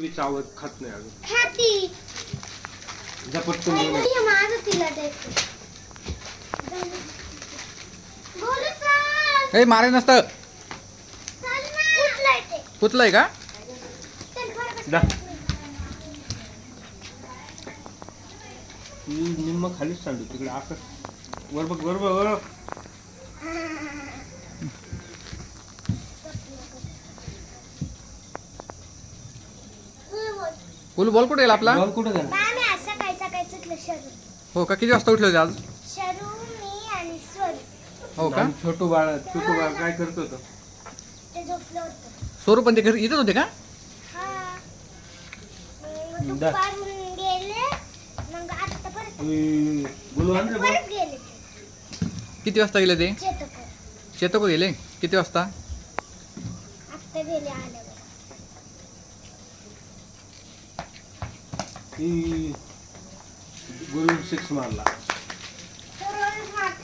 चावत खात नाही अजून खाती झपटकन येऊन ये माझं तिला द्यायचं बोलू चल ए मारे नसतं चल ना उठलाय ते कुतलंय का चल बरं जा. ती निम्म खालीच सांडू तिकडे आकाश वर बघ वर बघ वर बघ. फुल बॉल कुठे गेला आपला बॉल कुठं गेला मी आज सकाळी सकाळी सुटलं शरू हो का किती वाजता उठले होते आज शरू मी आणि स्वरू हो का आणि छोटू बाळ काय करत होतं ते झोपलं होतं स्वरूप पण ते घरी इथंच होते का हा मग दा. दुपारून गेले मग आता परत बोलू आण रे बॉल. परत गेले किती वाजता गेले ते चेतक चेतक गेले किती वाजता आत्ता गेले आल्यावर ती गोलू 6 मारला